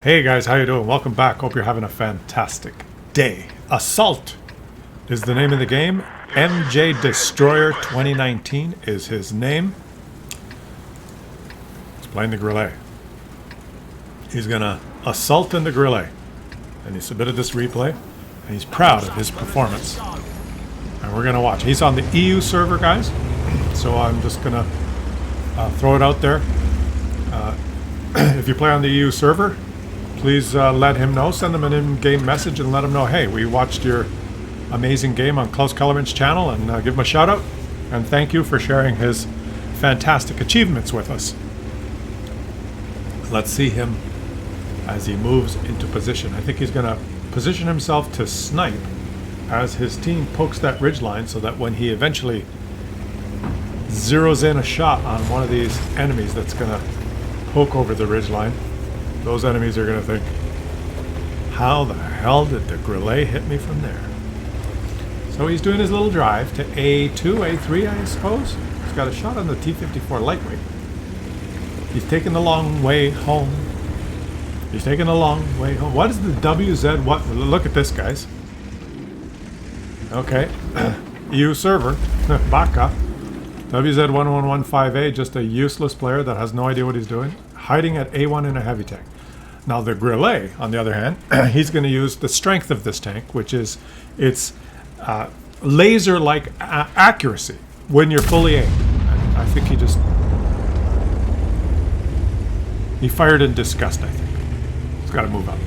Hey guys, how you doing? Welcome back. Hope you're having a fantastic day. Assault is the name of the game. MJ Destroyer 2019 is his name. He's playing the Grille. He's gonna assault in the Grille. And he submitted this replay. And he's proud of his performance. And we're gonna watch. He's on the EU server, guys. So I'm just gonna throw it out there. If you play on the EU server, please let him know. Send him an in-game message and let him know, hey, we watched your amazing game on Claus Kellerman's channel, and give him a shout out. And thank you for sharing his fantastic achievements with us. Let's see him as he moves into position. I think he's going to position himself to snipe as his team pokes that ridge line, so that when he eventually zeroes in a shot on one of these enemies that's going to poke over the ridge line, those enemies are going to think, how the hell did the Grille hit me from there? So he's doing his little drive to A2, A3, I suppose. He's got a shot on the T-54 lightweight. He's taking the long way home. He's taking the long way home. What is the WZ? What? Look at this, guys. Okay. EU server. Baka. WZ1115A, just a useless player that has no idea what he's doing. Hiding at A1 in a heavy tank. Now the Grille, on the other hand, he's going to use the strength of this tank, which is its laser-like accuracy when you're fully aimed. And I think he fired in disgust, I think. He's got to move up.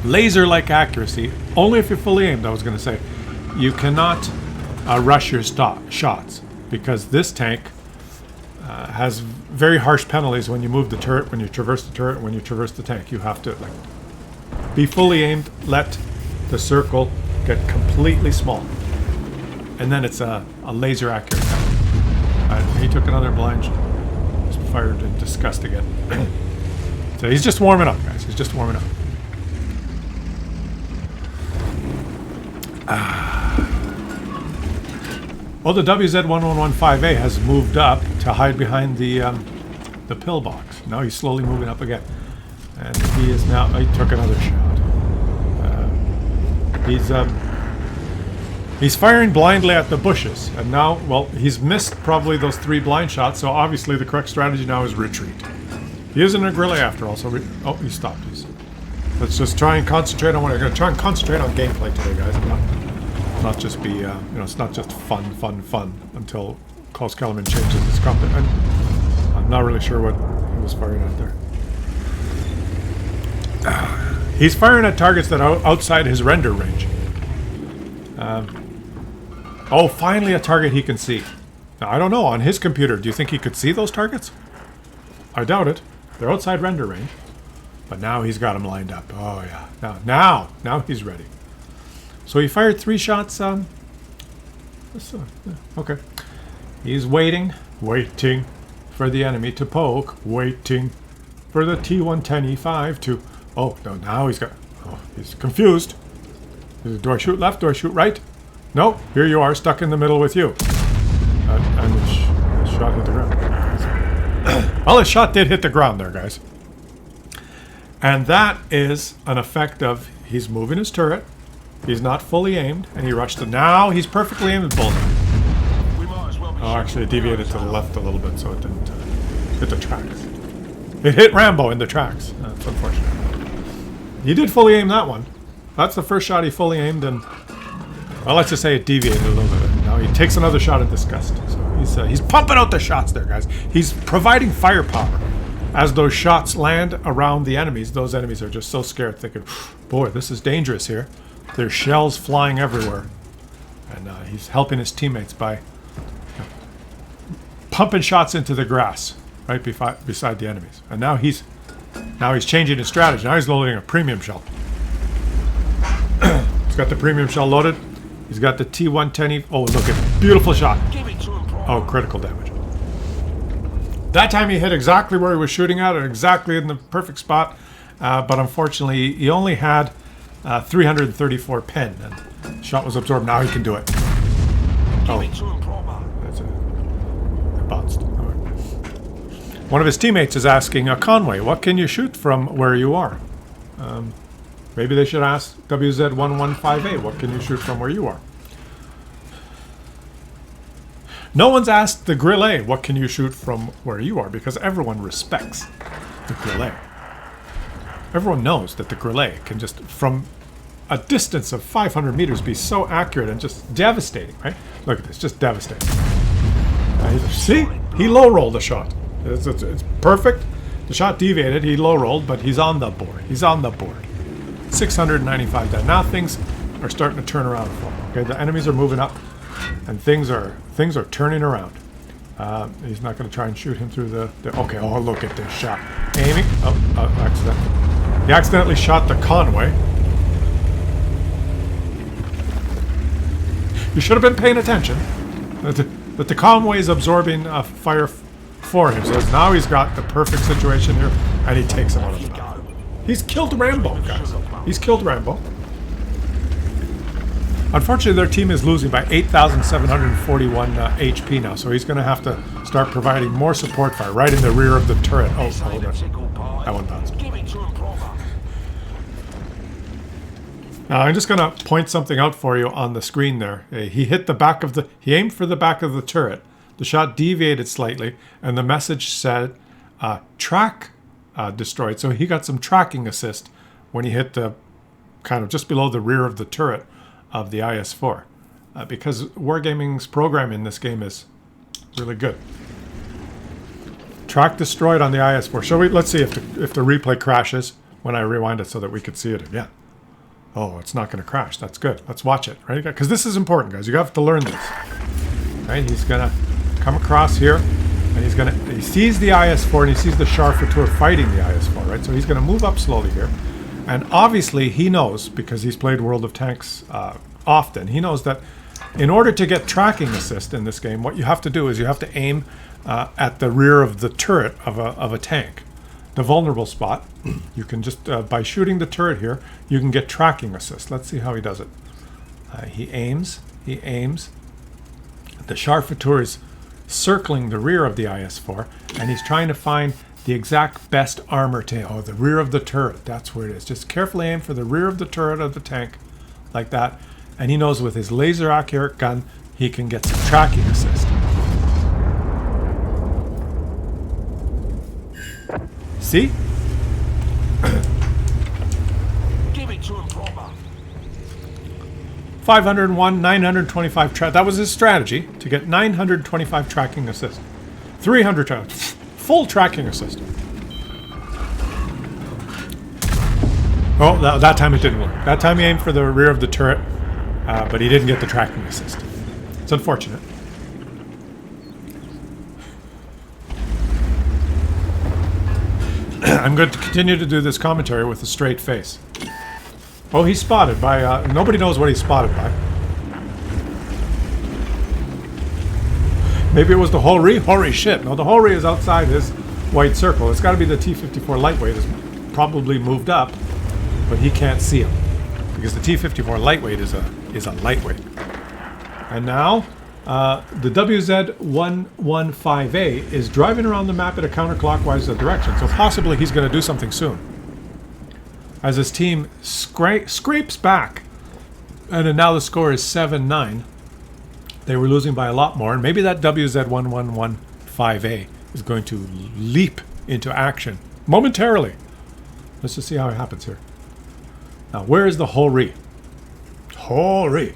Laser-like accuracy, only if you're fully aimed, I was going to say. You cannot rush your shots, because this tank has very harsh penalties when you move the turret, when you traverse the turret, when you traverse the tank. You have to be fully aimed, let the circle get completely small, and then it's a laser accurate tank. He took another blind shot. Just fired in disgust again. So he's just warming up, guys. He's just warming up. Well, the WZ1115A has moved up to hide behind the pillbox. Now he's slowly moving up again. And he is now... He took another shot. He's firing blindly at the bushes. And now, well, he's missed probably those 3 blind shots, so obviously the correct strategy now is retreat. He isn't a Grille after all, so... Oh, he stopped. Let's just try and concentrate on what I'm going to try and concentrate on gameplay today, guys. Not just be, it's not just fun until Claus Kellerman changes his content. I'm not really sure what he was firing at there. He's firing at targets that are outside his render range. Oh, finally a target he can see. Now, I don't know, on his computer, do you think he could see those targets? I doubt it. They're outside render range. But now he's got them lined up. Oh, yeah. Now he's ready. So he fired 3 shots. Okay. He's waiting for the enemy to poke, waiting for the T110E5 to... Oh, no, now he's got... Oh, he's confused. Do I shoot left? Do I shoot right? No, here you are, stuck in the middle with you. And his shot hit the ground. Well, his shot did hit the ground there, guys. And that is an effect of he's moving his turret. He's not fully aimed, and he rushed it. Now he's perfectly aimed at bullseye. Oh, actually, it deviated to the left a little bit, so it didn't hit the tracks. It hit Rambo in the tracks. That's unfortunate. He did fully aim that one. That's the first shot he fully aimed, and well, let's just say it deviated a little bit. And now he takes another shot at disgust. So he's pumping out the shots there, guys. He's providing firepower. As those shots land around the enemies, those enemies are just so scared, thinking, boy, this is dangerous here. There's shells flying everywhere. And he's helping his teammates by pumping shots into the grass right beside the enemies. And now he's changing his strategy. Now he's loading a premium shell. He's got the premium shell loaded. He's got the T110E. Oh, look at it. Beautiful shot. Oh, critical damage. That time he hit exactly where he was shooting at, or exactly in the perfect spot. But unfortunately, he only had 334 pen, and the shot was absorbed. Now he can do it. Oh, that's it. It bounced. One of his teammates is asking, Conway, what can you shoot from where you are? Maybe they should ask WZ115A, what can you shoot from where you are? No one's asked the Grille, what can you shoot from where you are? Because everyone respects the Grille. Everyone knows that the Grille can just, from a distance of 500 meters, be so accurate and just devastating, right? Look at this, just devastating. See? He low-rolled the shot. It's perfect. The shot deviated, he low-rolled, but he's on the board. He's on the board. 695 dead. Now things are starting to turn around for him. Okay, the enemies are moving up, and things are turning around. He's not going to try and shoot him through the okay, oh, look at this shot. Aiming. Oh, accident. He accidentally shot the Conway. You should have been paying attention. That the Conway is absorbing fire for him. So now he's got the perfect situation here, and he takes him out of the battle. He's killed Rambo, guys. He's killed Rambo. Unfortunately, their team is losing by 8,741 HP now, so he's going to have to start providing more support fire right in the rear of the turret. Oh, hold on. That one bounced. Now, I'm just going to point something out for you on the screen there. He hit the back of the... He aimed for the back of the turret. The shot deviated slightly, and the message said, track destroyed. So he got some tracking assist when he hit the... kind of just below the rear of the turret of the IS-4. Because WarGaming's program in this game is really good. Track destroyed on the IS-4. Shall we? Let's see if the replay crashes when I rewind it so that we could see it again. Oh, it's not going to crash. That's good. Let's watch it, right? Because this is important, guys. You have to learn this. Right? He's going to come across here, and he sees the IS-4, and he sees the Charfouteur fighting the IS-4, right? So he's going to move up slowly here. And obviously, he knows, because he's played World of Tanks often, he knows that in order to get tracking assist in this game, what you have to do is you have to aim at the rear of the turret of a tank. The vulnerable spot, you can just, by shooting the turret here, you can get tracking assist. Let's see how he does it. He aims. The Charfouteur is circling the rear of the IS-4, and he's trying to find the exact best armor to... Oh, the rear of the turret. That's where it is. Just carefully aim for the rear of the turret of the tank, like that. And he knows with his laser accurate gun, he can get some tracking assist. See? Give it to him, proper. 501, 925 track. That was his strategy, to get 925 tracking assist. 300 full tracking assist. Oh, that time it didn't work. That time he aimed for the rear of the turret, but he didn't get the tracking assist. It's unfortunate. I'm going to continue to do this commentary with a straight face. Oh, he's spotted by... nobody knows what he's spotted by. Maybe it was the Holy. Holy shit. No, the Holy is outside his white circle. It's got to be the T-54 lightweight. Is probably moved up, but he can't see him. Because the T-54 lightweight is a lightweight. And now... the WZ115A is driving around the map in a counterclockwise direction, so possibly he's going to do something soon. As his team scrapes back, and now the score is 7-9. They were losing by a lot more, and maybe that WZ1115A is going to leap into action momentarily. Let's just see how it happens here. Now, where is the Holy? Holy.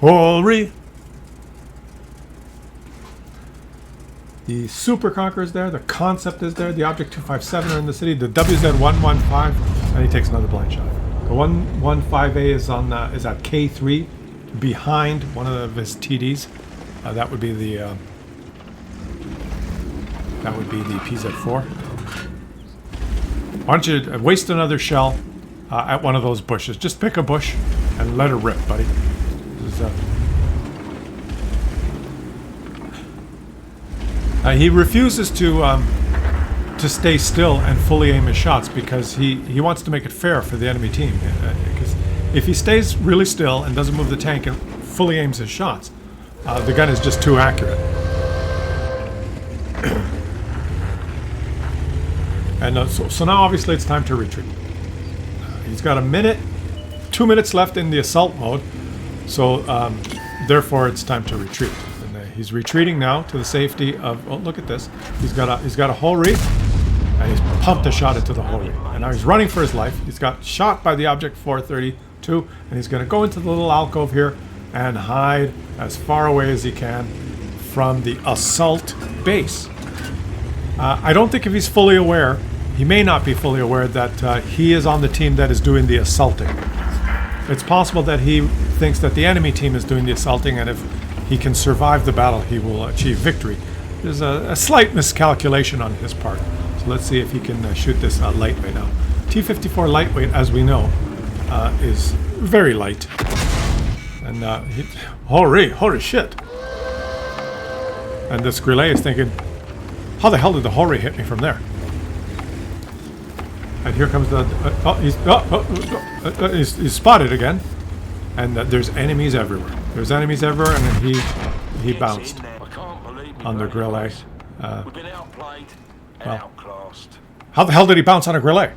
Holy. The Super Conqueror is there, the Concept is there, the Object 257 are in the city, the WZ115, and he takes another blind shot. The 115A is on is at K3, behind one of his TDs. That would be the PZ4. Why don't you waste another shell at one of those bushes? Just pick a bush and let her rip, buddy. He refuses to stay still and fully aim his shots because he wants to make it fair for the enemy team. Because if he stays really still and doesn't move the tank and fully aims his shots, the gun is just too accurate. And so now obviously it's time to retreat. He's got 2 minutes left in the assault mode, so therefore it's time to retreat. And he's retreating now to the safety of. Oh, look at this! He's got a whole reef, and he's pumped a shot into the whole reef. And now he's running for his life. He's got shot by the object 432, and he's going to go into the little alcove here and hide as far away as he can from the assault base. I don't think if he's fully aware, he may not be fully aware that he is on the team that is doing the assaulting. It's possible that he thinks that the enemy team is doing the assaulting, and if he can survive the battle, he will achieve victory. There's a slight miscalculation on his part. So let's see if he can shoot this lightweight now. T-54 lightweight, as we know, is very light. And holy shit. And this Grille is thinking, how the hell did the Hori hit me from there? And here comes the... he's spotted again. And there's enemies everywhere. There's enemies everywhere, and then he bounced on the Grille. We've been outplayed and outclassed. How the hell did he bounce on a Grille?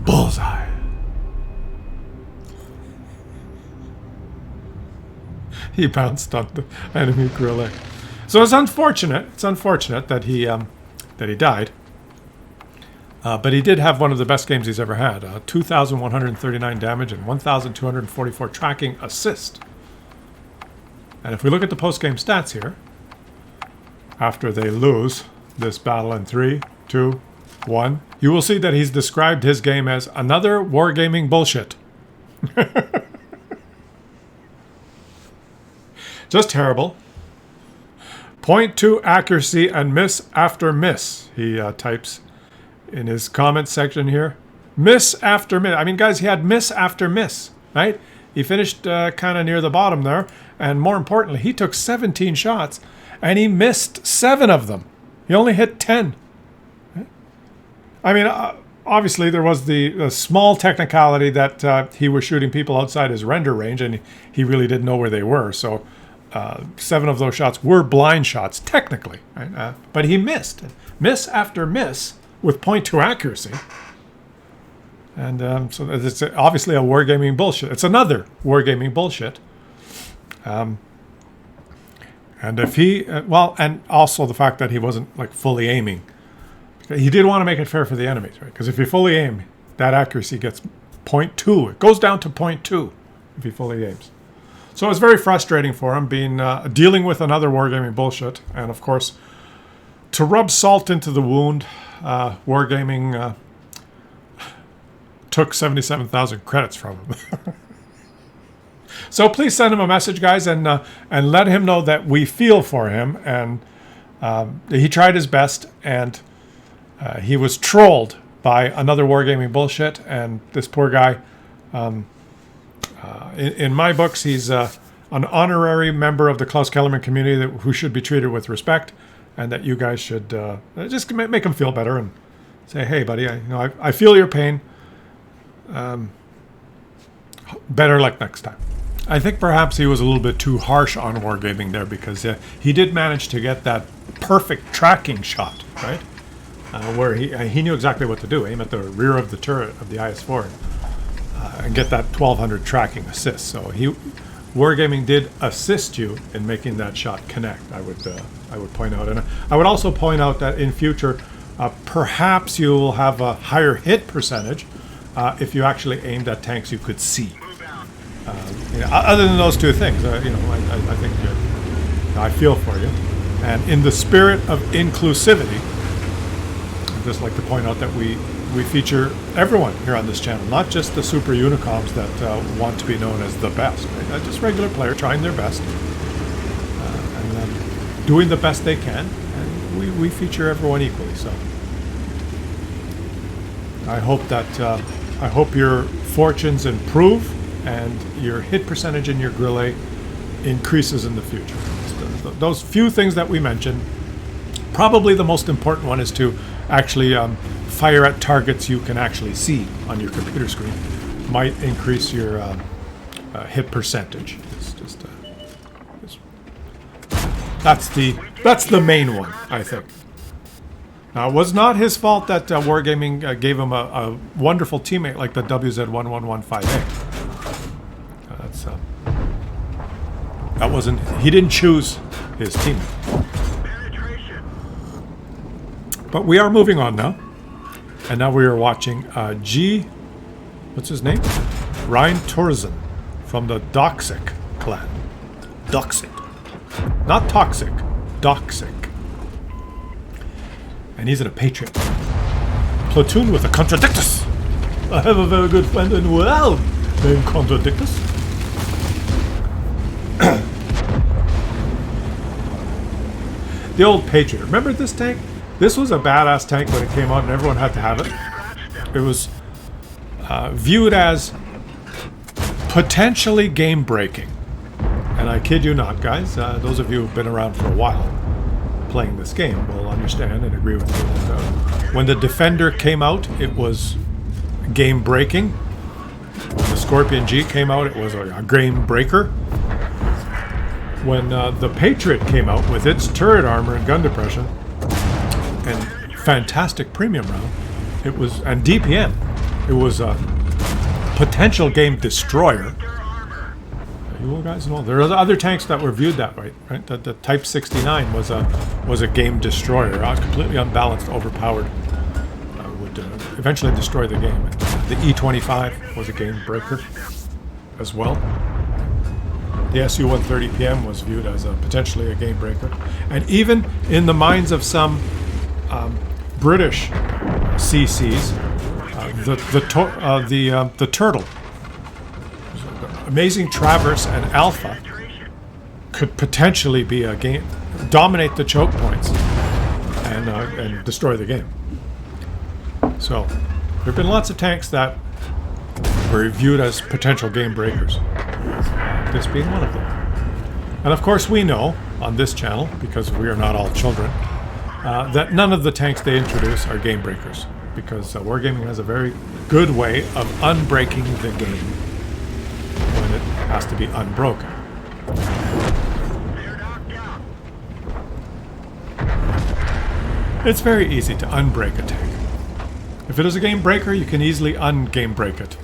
Bullseye. He bounced on the enemy Grille. So it's unfortunate. It's unfortunate that he died. But he did have one of the best games he's ever had. 2,139 damage and 1,244 tracking assist. And if we look at the post-game stats here, after they lose this battle in 3, 2, 1, you will see that he's described his game as another wargaming bullshit. Just terrible. 0.2 accuracy and miss after miss, he types in his comment section here. Miss after miss. I mean, guys, he had miss after miss, right? He finished kind of near the bottom there. And more importantly, he took 17 shots and he missed 7 of them. He only hit 10. I mean, obviously there was the small technicality that he was shooting people outside his render range and he really didn't know where they were. So 7 of those shots were blind shots, technically. Right? But he missed. Miss after miss with 0.2 accuracy. And so it's obviously a wargaming bullshit. It's another wargaming bullshit. And if he... and also the fact that he wasn't like fully aiming. He did want to make it fair for the enemies, right? Because if you fully aim, that accuracy gets 0.2. It goes down to 0.2 if he fully aims. So it was very frustrating for him dealing with another wargaming bullshit. And of course, to rub salt into the wound, wargaming took 77,000 credits from him. So please send him a message, guys, and let him know that we feel for him. And he tried his best, and he was trolled by another wargaming bullshit. And this poor guy... in my books, he's an honorary member of the Claus Kellerman community who should be treated with respect, and that you guys should just make him feel better and say, "Hey, buddy, I feel your pain. Better luck next time." I think perhaps he was a little bit too harsh on wargaming there because he did manage to get that perfect tracking shot, right? Where he knew exactly what to do: aim at the rear of the turret of the IS-4. And get that 1,200 tracking assist. So wargaming did assist you in making that shot connect. I would point out, and I would also point out that in future, perhaps you will have a higher hit percentage if you actually aimed at tanks you could see. Other than those two things, I think I feel for you. And in the spirit of inclusivity, I'd just like to point out that we feature everyone here on this channel, not just the super unicoms that want to be known as the best. Right? Just regular player trying their best and doing the best they can, and we feature everyone equally. So I hope your fortunes improve and your hit percentage in your Grille increases in the future. Those few things that we mentioned, probably the most important one is to actually fire at targets you can actually see on your computer screen. Might increase your hit percentage. That's the main one, I think. Now, it was not his fault that WarGaming gave him a wonderful teammate like the WZ1115A. That wasn't... He didn't choose his teammate. But we are moving on now. And now we are watching what's his name? Ryan Torzen from the Doxic clan. Doxic. Not toxic. Doxic. And he's in a Patriot. Platoon with a Contradictus. I have a very good friend in world named Contradictus. The old Patriot. Remember this tank? This was a badass tank when it came out and everyone had to have it. It was viewed as potentially game-breaking. And I kid you not, guys. Those of you who've been around for a while playing this game will understand and agree with me that when the Defender came out, it was game-breaking. When the Scorpion G came out, it was a game-breaker. When the Patriot came out with its turret armor and gun depression and fantastic premium round, it was, and DPM, it was a potential game destroyer. You guys know there are other tanks that were viewed that way, right? The Type 69 was a game destroyer, completely unbalanced, overpowered, would eventually destroy the game. The E25 was a game breaker as well. The Su-130 PM was viewed as potentially a game breaker, and even in the minds of some British CCs, the Turtle, Amazing Traverse and Alpha, could potentially be a game, dominate the choke points, and destroy the game. So there have been lots of tanks that were viewed as potential game breakers. This being one of them. And of course we know on this channel, because we are not all children, that none of the tanks they introduce are game breakers, because WarGaming has a very good way of unbreaking the game when it has to be unbroken. It's very easy to unbreak a tank. If it is a game breaker, you can easily un-game break it.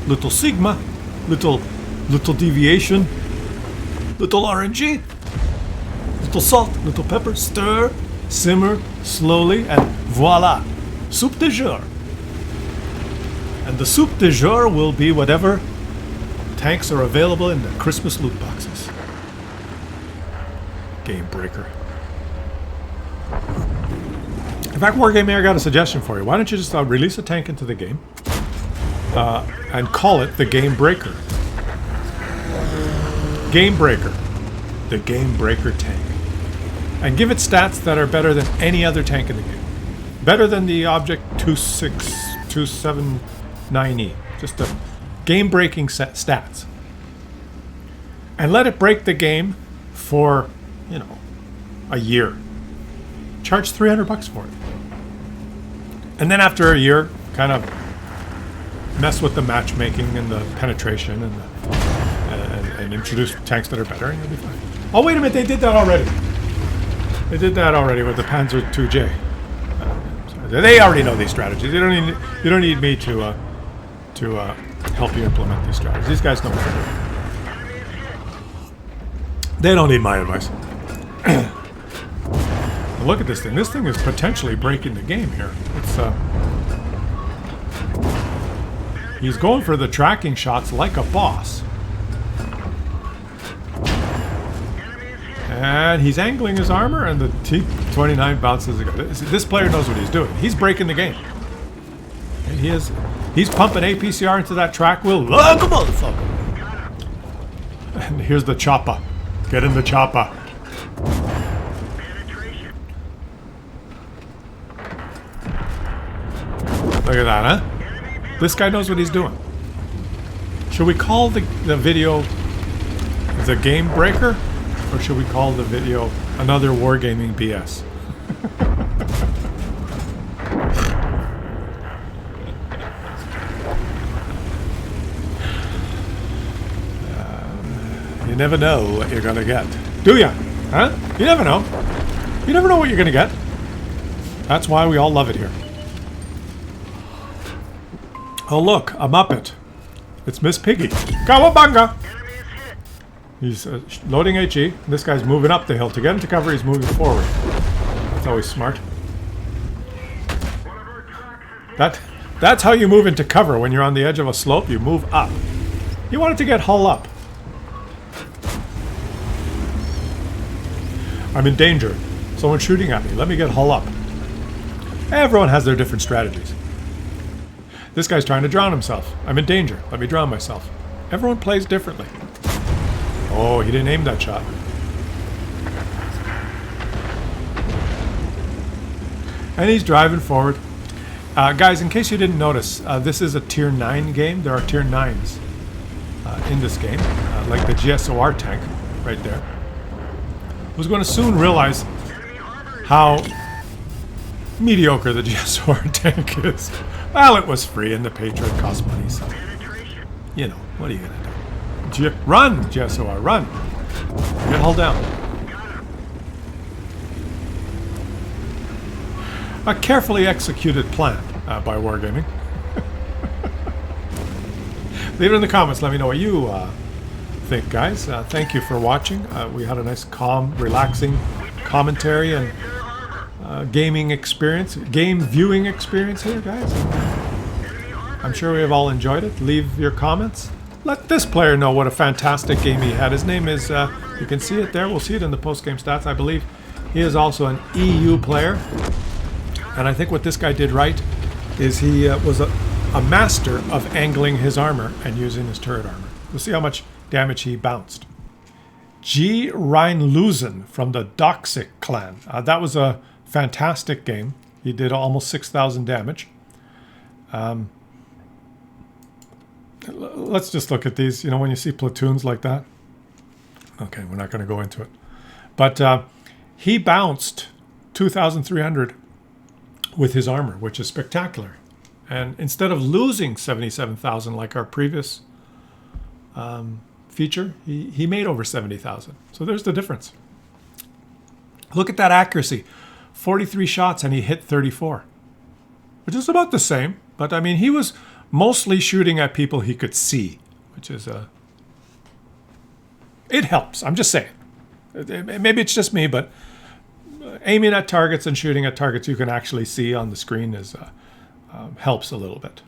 Little Sigma, little deviation, little RNG, little salt, little pepper, stir, simmer slowly, and voila, soup de jour. And the soup de jour will be whatever tanks are available in the Christmas loot boxes. Game breaker. In fact, WarGaming, I got a suggestion for you. Why don't you just release a tank into the game and call it the Game Breaker. Game Breaker. The Game Breaker tank. And give it stats that are better than any other tank in the game. Better than the Object 279E. Just a game-breaking stats. And let it break the game for, you know, a year. Charge $300 for it. And then after a year, kind of mess with the matchmaking and the penetration and introduce tanks that are better, and you'll be fine. Oh, wait a minute, they did that already. They did that already with the Panzer IIJ. They already know these strategies. You don't need me to help you implement these strategies. These guys know what they're doing. They don't need my advice. Look at this thing. This thing is potentially breaking the game here. It's he's going for the tracking shots like a boss. And he's angling his armor, and the T-29 bounces. This player knows what he's doing. He's breaking the game. And he's pumping APCR into that track wheel like a motherfucker. And here's the chopper. Get in the chopper. Look at that, huh? This guy knows what he's doing. Should we call the video the Game Breaker? Or should we call the video another WarGaming BS? never know what you're gonna get. Do ya? Huh? You never know. You never know what you're gonna get. That's why we all love it here. Oh look, a Muppet. It's Miss Piggy. Cowabunga! He's loading HE. This guy's moving up the hill. To get into cover, he's moving forward. That's always smart. That's how you move into cover. When you're on the edge of a slope, you move up. You want it to get hull up. I'm in danger. Someone's shooting at me. Let me get hull up. Everyone has their different strategies. This guy's trying to drown himself. I'm in danger. Let me drown myself. Everyone plays differently. Oh, he didn't aim that shot. And he's driving forward. Guys, in case you didn't notice, this is a tier 9 game. There are tier 9s in this game, like the GSOR tank right there. I was going to soon realize how mediocre the GSOR tank is. Well, it was free and the Patriot cost money, so you know, what are you going to do? Run, GSOR, run! Get hull down. A carefully executed plan by WarGaming. Leave it in the comments. Let me know what you think, guys. Thank you for watching. We had a nice, calm, relaxing commentary and gaming experience, game viewing experience here, guys. I'm sure we have all enjoyed it. Leave your comments. Let this player know what a fantastic game he had. His name is, you can see it there. We'll see it in the post-game stats. I believe he is also an EU player. And I think what this guy did right is he was a master of angling his armor and using his turret armor. We'll see how much damage he bounced. G. Rheinlusen from the Doxic clan. That was a fantastic game. He did almost 6,000 damage. Let's just look at these. You know, when you see platoons like that. Okay, we're not going to go into it. But he bounced 2,300 with his armor, which is spectacular. And instead of losing 77,000 like our previous feature, he made over 70,000. So there's the difference. Look at that accuracy. 43 shots and he hit 34. Which is about the same. But I mean, he was mostly shooting at people he could see, which is it helps. I'm just saying. Maybe it's just me, but aiming at targets and shooting at targets you can actually see on the screen is helps a little bit.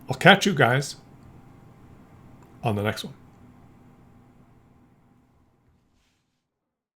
I'll catch you guys on the next one.